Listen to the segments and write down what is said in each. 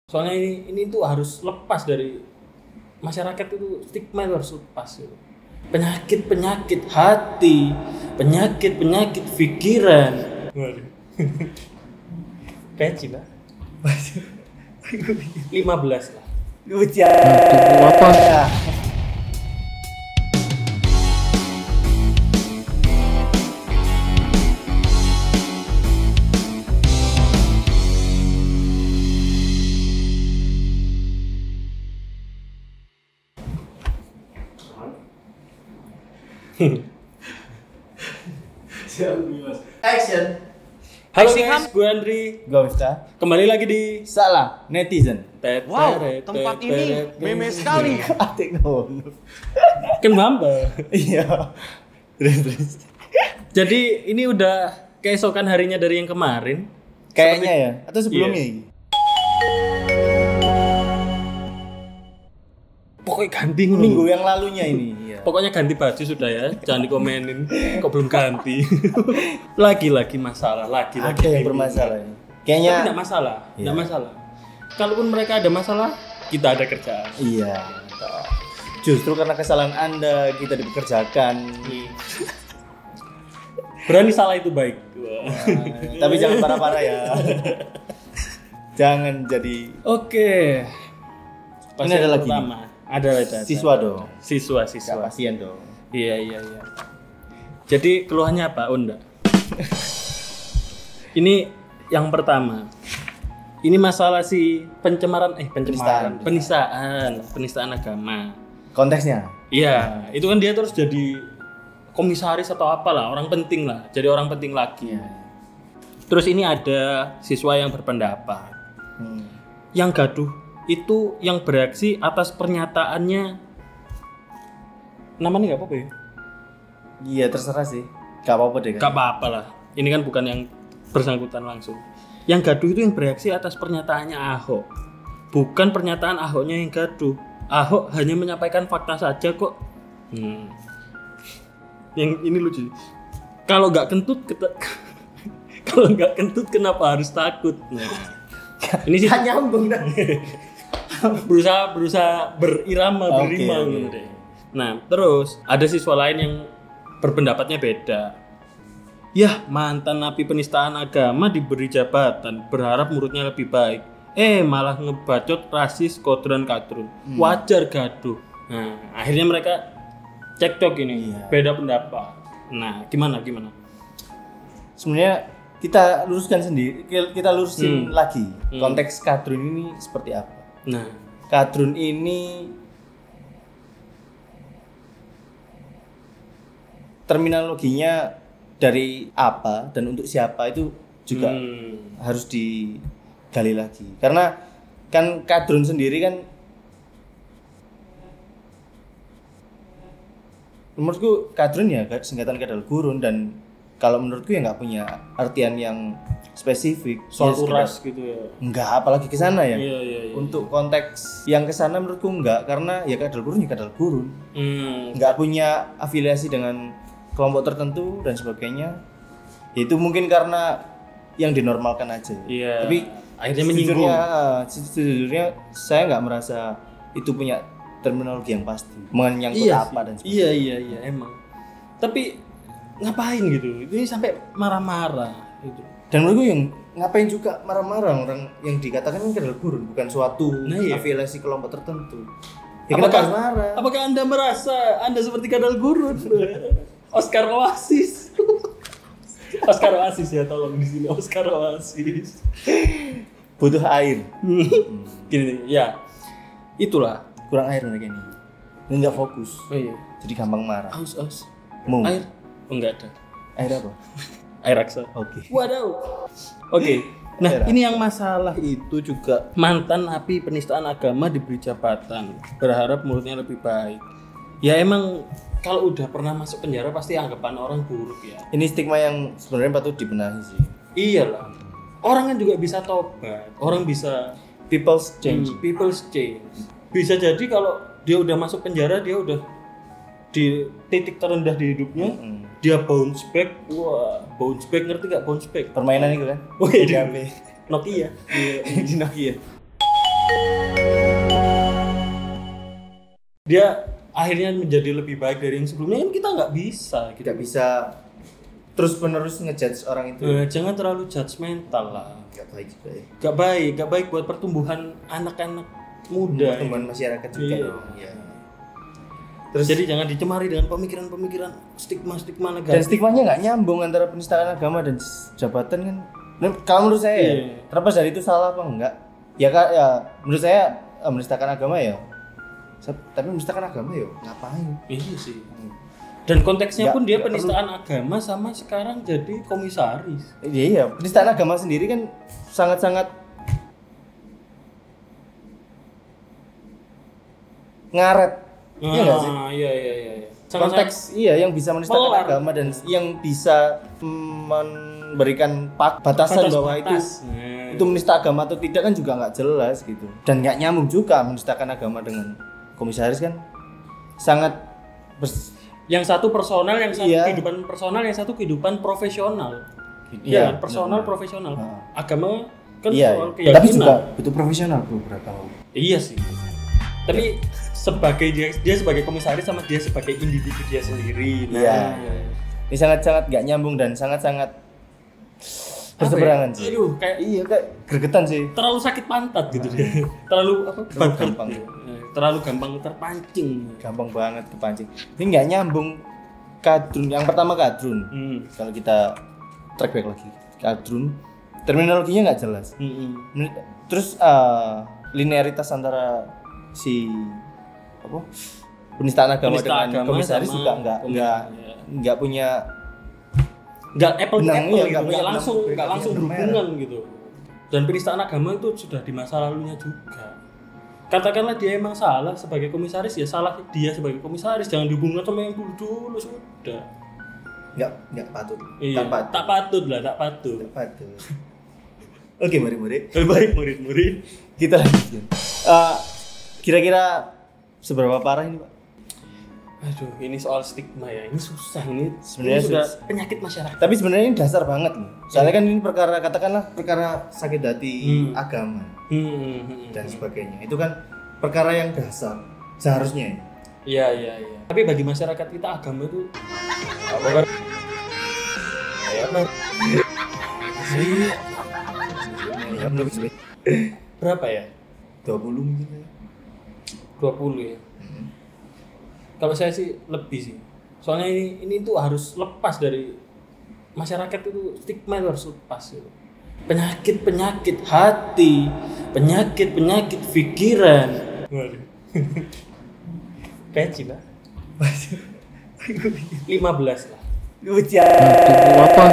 Soalnya ini tuh harus lepas dari masyarakat, itu stigma itu harus lepas gitu. Penyakit hati, penyakit pikiran. Peci lah. 15 lah. Ujian apa? Action. Halo guys, gue Andri. Gue Miftah. Kembali lagi di Salah netizen. Wow, tempat ini meme sekali. Atik ngono. Kan Bamba. Iya. Terus. Jadi ini udah keesokan harinya dari yang kemarin. Kayaknya ya, atau sebelumnya ini. Pokoknya ganti ngono. Minggu yang lalunya ini. Iya. Pokoknya ganti baju sudah ya, jangan dikomenin. Kok belum ganti? lagi masalah, lagi. Ada yang bermasalah ini. Kayaknya tapi enggak masalah, enggak masalah. Kalaupun mereka ada masalah, kita ada kerjaan. Iya. Justru karena kesalahan Anda kita dipekerjakan. Berani salah itu baik. Tapi jangan parah-parah ya. Jangan jadi. Oke. Ini ada lagi. Ada. Siswa dong. Siswa. Gak pasien dong. Iya. Jadi keluhannya apa, Unda? Ini yang pertama. Ini masalah si penistaan agama. Konteksnya? Iya, itu kan dia terus jadi komisaris atau apalah, orang penting lah, jadi orang penting lagi. Iya. Terus ini ada siswa yang berpendapat, yang gaduh itu yang bereaksi atas pernyataannya. Namanya nggak apa-apa ya? Iya terserah sih, gak apa-apa deh. Gak apa-apa lah, ini kan bukan yang bersangkutan langsung. Yang gaduh itu yang bereaksi atas pernyataannya Ahok, bukan pernyataan Ahoknya yang gaduh. Ahok hanya menyampaikan fakta saja kok. Yang ini lucu. Kalau nggak kentut kenapa harus takut? Nah, ini sih nyambung dah. berusaha berima gitu deh. Nah, terus ada siswa lain yang berpendapatnya beda. Yah, mantan napi penistaan agama diberi jabatan, berharap muridnya lebih baik. Malah ngebacot rasis kodron kadrun. Wajar gaduh. Nah, akhirnya mereka cekcok ini, beda pendapat. Nah, gimana? Sebenarnya kita lurusin lagi konteks kadrun ini seperti apa. Nah, kadrun ini terminologinya dari apa dan untuk siapa itu juga harus digali lagi. Karena kan kadrun sendiri kan menurutku kadrun ya singkatan kadal gurun, dan kalau menurutku ya nggak punya artian yang spesifik soal ya, ras gitu ya. Enggak, apalagi ke sana ya. Iya. Untuk konteks yang ke sana menurutku enggak, karena ya kadal gurun ya kadal gurun. Enggak punya afiliasi dengan kelompok tertentu dan sebagainya. Itu mungkin karena yang dinormalkan aja. Iya. Tapi akhirnya menyinggung. Sejujurnya saya nggak merasa itu punya terminologi yang pasti menyangkut apa dan sebagainya. Iya emang. Tapi ngapain gitu? Ini sampai marah-marah gitu. Dan menurutku yang ngapain juga marah-marah, orang yang dikatakan kan kadal gurun bukan suatu afiliasi kelompok tertentu. Ya apakah marah? Apakah Anda merasa Anda seperti kadal gurun? Oscar Oasis. Oscar Oasis ya, tolong di sini Oscar Oasis. Butuh air. Gini ya. Itulah kurang air mereka ini. Ini enggak fokus. Oh iya. Jadi gampang marah. Aus. Mau Air? Oh, enggak ada. Air apa? Air raksa. Oke. Wadaw. Oke. Nah, ini yang masalah itu juga mantan napi penistaan agama diberi jabatan, berharap muridnya lebih baik. Ya emang kalau udah pernah masuk penjara pasti anggapan orang buruk ya. Ini stigma yang sebenarnya patut dibenahi sih. Iyalah. Orang kan juga bisa tobat. Orang bisa People's change. Bisa jadi kalau dia udah masuk penjara, dia udah di titik terendah di hidupnya, dia bounce back. Wah, bounce back, ngerti gak bounce back? Permainan itu kan? Oh iya, Nokia. Di Nokia. dia akhirnya menjadi lebih baik dari yang sebelumnya, kan kita nggak bisa gitu. Tidak bisa terus menerus ngejudge orang itu. Jangan terlalu judgmental lah. Gak baik juga ya. Gak baik buat pertumbuhan anak-anak muda. Pertumbuhan masyarakat juga. Iya. Dong. Iya. Terus jadi jangan dicemari dengan pemikiran-pemikiran stigma Dan negatif. stigmanya nggak nyambung antara penistaan agama dan jabatan kan. Dan kalau menurut saya ya, terlepas dari itu salah apa enggak? Ya Kak, ya menurut saya menistakan agama ya. Tapi menistakan agama ya ngapain? Iya sih. Dan konteksnya pun dia nggak penistaan agama sama sekarang jadi komisaris. Iya, penistaan agama sendiri kan sangat-sangat ngaret. Iya nggak sih? Iya. Konteks yang bisa menistakan agama dan yang bisa memberikan batasan bahwa itu menista agama atau tidak kan juga nggak jelas gitu. Dan nggak nyambung juga menistakan agama dengan komisaris kan sangat yang satu personal, yang satu kehidupan personal, yang satu kehidupan profesional. Iya, personal profesional. Agama kan soal keyakinan. Tapi juga butuh profesional beberapa. Iya sih. Tapi sebagai dia sebagai komisaris sama dia sebagai individu dia sendiri. Iya. Ini sangat-sangat nggak nyambung dan sangat-sangat berseberangan sih. Aduh, kayak gregetan sih. Terlalu sakit pantat gitu dia. Terlalu gampang. Terlalu gampang terpancing. Gampang banget kepancing. Ini nggak nyambung. Kadrun, yang pertama kadrun. Kalau kita track back lagi, kadrun terminologinya nggak jelas. Terus linearitas antara si penistaan agama dengan komisaris juga nggak punya, nggak apple to apple gitu, nggak langsung berhubungan gitu. Dan penistaan agama itu sudah di masa lalunya juga. Katakanlah dia emang salah sebagai komisaris, ya salah dia sebagai komisaris, jangan dihubungkan sama yang dulu sudah. Nggak patut. Iya, tak patut. Oke, murid-murid. Baik murid-murid. Kita lanjutkan. Kira-kira seberapa parah ini, Pak? Aduh, ini soal stigma ya. Ini susah ini. Sebenarnya sudah penyakit masyarakat. Tapi sebenarnya ini dasar banget loh. Soalnya kan ini perkara sakit hati agama dan sebagainya. Itu kan perkara yang dasar seharusnya. Iya. Tapi bagi masyarakat kita agama itu berapa ya? 20 mungkin. 20 ya. Kalau saya sih lebih sih. Soalnya ini tuh harus lepas dari masyarakat itu, stigma itu harus lepas gitu. Penyakit hati, penyakit pikiran. Waduh. Peci, Pak. 15 lah. Apa?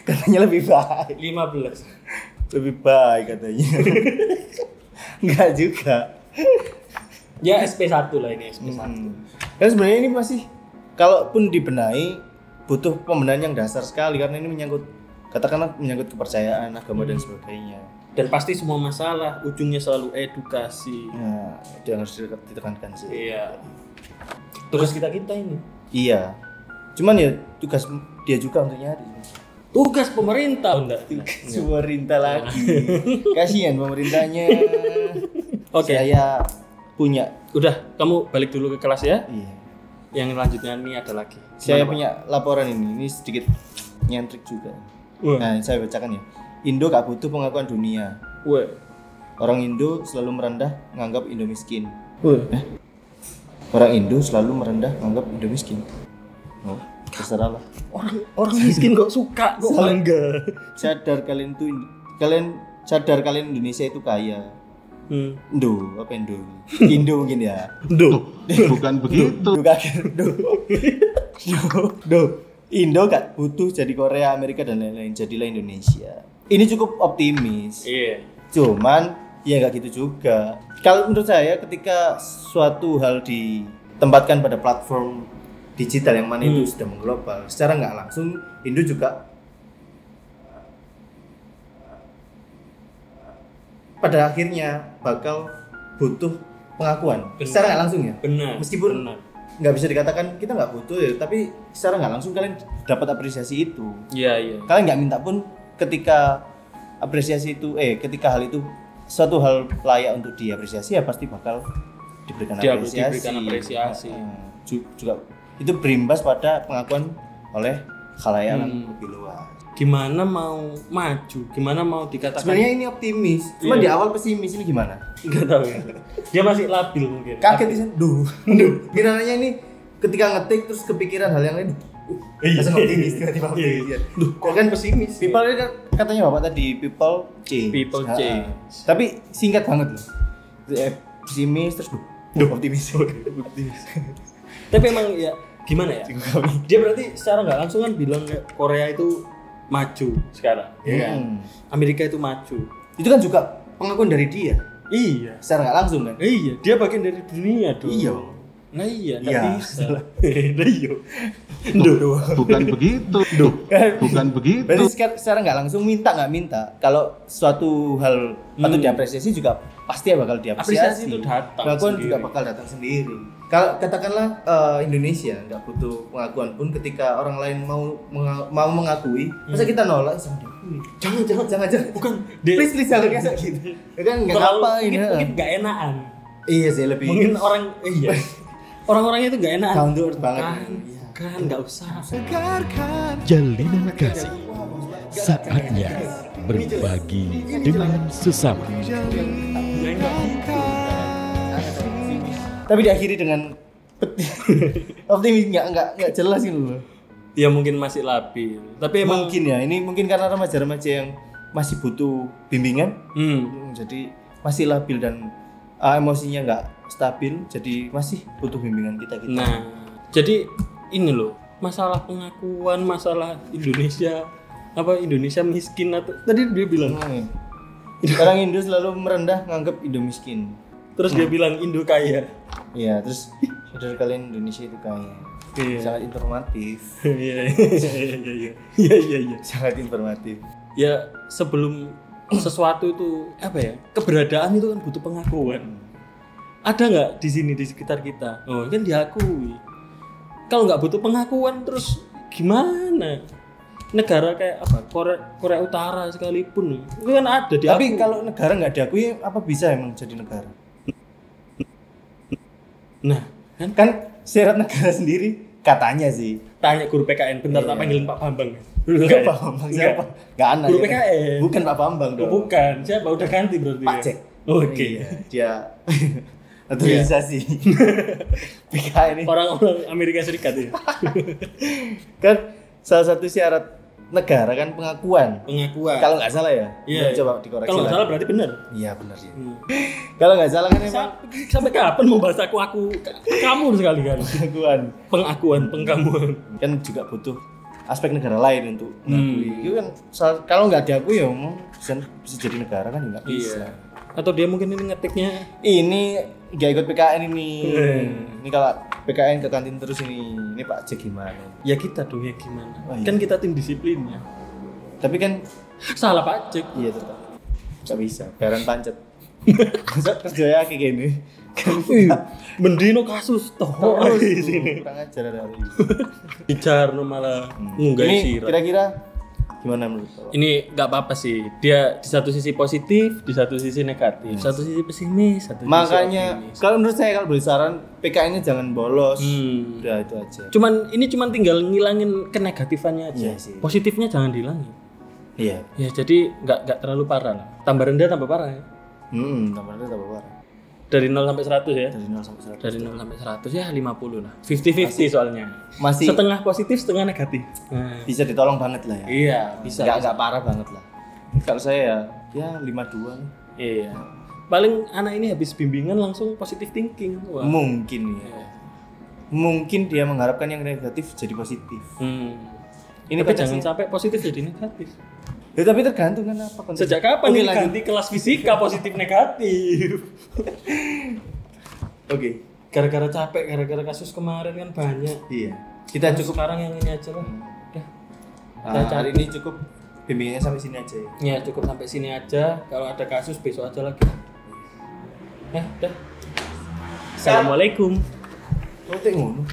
Katanya lebih baik. 15. Lebih baik katanya. Enggak juga. Ya SP1 lah ini, SP1. Kan sebenarnya ini masih, kalaupun dibenahi butuh pembenahan yang dasar sekali karena ini menyangkut kepercayaan agama dan sebagainya. Dan pasti semua masalah ujungnya selalu edukasi. Nah, itu yang harus ditekankan sih. Iya. Tugas kita ini. Iya. Cuman ya tugas dia juga untuk nyari. Tugas pemerintah. Pemerintah lagi. Kasihan pemerintahnya. Oke. Saya punya. Udah, kamu balik dulu ke kelas ya. Iya. Yang selanjutnya nih ada lagi. Saya punya laporan ini sedikit nyentrik juga. Nah, saya bacakan ya. Indo gak butuh pengakuan dunia. Orang Indo selalu merendah, nganggap Indo miskin. Orang Indo selalu merendah, nganggap Indo miskin. Oh, terserah lah. Orang miskin kok suka, kok bangga. Kalian sadar kalian Indonesia itu kaya. Indo, apa Indo? Indo mungkin ya. Bukan begitu. Indo gak butuh jadi Korea, Amerika dan lain-lain, jadilah Indonesia. Ini cukup optimis. Iya. Cuman ya gak gitu juga. Kalau menurut saya ketika suatu hal ditempatkan pada platform digital yang mana itu sudah mengglobal, secara nggak langsung Indo juga pada akhirnya bakal butuh pengakuan. Secara nggak langsung ya. Benar. Meskipun nggak bisa dikatakan kita nggak butuh ya, tapi secara nggak langsung kalian dapat apresiasi itu. Iya. Kalian nggak minta pun ketika apresiasi itu, ketika hal itu suatu hal layak untuk diapresiasi ya pasti bakal diberikan apresiasi. Juga itu berimbas pada pengakuan oleh khalayak yang lebih luas. Gimana mau maju? Gimana mau dikatakan? Sebenarnya ini optimis, cuma di awal pesimis ini gimana? Enggak tahu ya. Dia masih labil mungkin. Kaget di sana. Gimana ini ketika ngetik terus kepikiran hal yang lain. Langsung optimis tiba-tiba optimis. Kok kan pesimis? People ini kan katanya Bapak tadi people change. People change. Tapi singkat banget loh. Pesimis terus optimis. Tapi emang ya gimana ya? Dia berarti secara nggak langsung kan bilang kayak Korea itu maju sekarang, ya kan? Amerika itu maju. Itu kan juga pengakuan dari dia. Iya. Secara nggak langsung kan? Iya. Dia bagian dari dunia dong. Iya. Nah iya, nggak bisa. Nah iya. Bukan begitu. Bukan begitu. Berarti secara nggak langsung nggak minta. Kalau suatu hal patut diapresiasi juga pasti bakal diapresiasi. Apresiasi itu datang. Pengakuan juga bakal datang sendiri. Kalau katakanlah Indonesia nggak butuh pengakuan pun ketika orang lain mau mengakui, masa kita nolak sama diakui? Jangan. Bukan. Please jangan kayak gitu. Ya kan nggak ngapain. Mungkin nggak enakan. Iya sih lebih. Mungkin orang-orangnya itu nggak enak. Down to earth banget. Kan nggak usah. Jalinan kasih. Saatnya berbagi dengan sesama. Tapi diakhiri dengan optimis nggak jelas gitu loh. Ya mungkin masih labil. Tapi emang mungkin ya ini mungkin karena remaja-remaja yang masih butuh bimbingan. Jadi masih labil dan emosinya nggak stabil. Jadi masih butuh bimbingan kita. Nah, jadi ini loh masalah pengakuan, masalah Indonesia miskin atau tadi dia bilang. Sekarang Indo selalu merendah nganggap Indo miskin. Terus dia bilang Indo kaya. Iya, terus saudara kalian Indonesia itu kaya. Iya. Sangat informatif. Iya. Sangat informatif. Ya sebelum sesuatu itu apa ya? Keberadaan itu kan butuh pengakuan. Ada nggak di sini di sekitar kita? Oh, kan diakui. Kalau nggak butuh pengakuan terus gimana? Negara kayak apa? Korea Utara sekalipun itu kan ada diakui. Tapi kalau negara nggak diakui apa bisa emang jadi negara? Nah, kan syarat negara sendiri katanya sih. Tanya guru PKN, bentar tak panggilin Pak Bambang. Enggak Pak Bambang siapa? Enggak anak. Guru PKN. Bukan Pak Bambang dong. Bukan, siapa? Udah ganti berarti. Pak Cek. Oke. Dia naturalisasi. PKN ini. Orang-orang Amerika Serikat ya. Kan salah satu syarat negara kan pengakuan. Kalau nggak salah ya. Iya. Coba dikoreksi. Kalau nggak salah berarti benar. Iya benar ya. Kalau nggak salah kan emang sampai kapan mau bahas kamu sekali kan? Pengakuan, pengkamuan. Kan juga butuh aspek negara lain untuk mengakui. Itu kan kalau nggak diakui ya bisa jadi negara kan nggak bisa. Iya. Atau dia mungkin ini ngetiknya ini nggak ikut PKN ini. Ini kalau PKN ke kantin terus ini Pak Cek gimana? Ya kita dong ya gimana? Oh, iya. Kan kita tim disiplinnya. Tapi kan salah Pak Cek. Iya tetap. Nggak bisa. Bayaran pancet. Masa kerjanya kayak gini. Mendino kasus toh di sini. Kurang ajar hari. Bicar malah nggak sih. Kira-kira gimana menurut Bapak? Ini nggak apa-apa sih. Dia di satu sisi positif, di satu sisi negatif, satu sisi pesimis, satu sisi makanya optimis. Kalau menurut saya kalau beri saran PKN-nya jangan bolos. Udah itu aja. Ini tinggal ngilangin kenegatifannya aja. Iya sih. Positifnya jangan dihilangin. Iya. Ya jadi nggak terlalu parah lah. Tambah rendah tambah parah ya. Tambah rendah tambah parah. Dari 0 sampai 100 ya. Dari 0 sampai 100. Dari 0 sampai 100 ya 50 lah. 50-50 soalnya. Masih setengah positif, setengah negatif. Nah. Bisa ditolong banget lah ya. Iya, bisa. Enggak parah banget lah. Kalau saya ya 52 lah. Iya. Paling anak ini habis bimbingan langsung positive thinking. Wah. Mungkin ya. Mungkin dia mengharapkan yang negatif jadi positif. Ini tapi jangan sampai positif jadi negatif. Ya tapi tergantung kan apa konsep. Sejak kapan ini ganti kelas fisika positif negatif? Oke. Gara-gara capek, gara-gara kasus kemarin kan banyak. Iya. Kita cukup sekarang yang ini aja lah. Hari ini cukup bimbingannya sampai sini aja ya. Ya cukup sampai sini aja. Kalau ada kasus besok aja lagi. Ya, udah. Assalamualaikum. Tengok.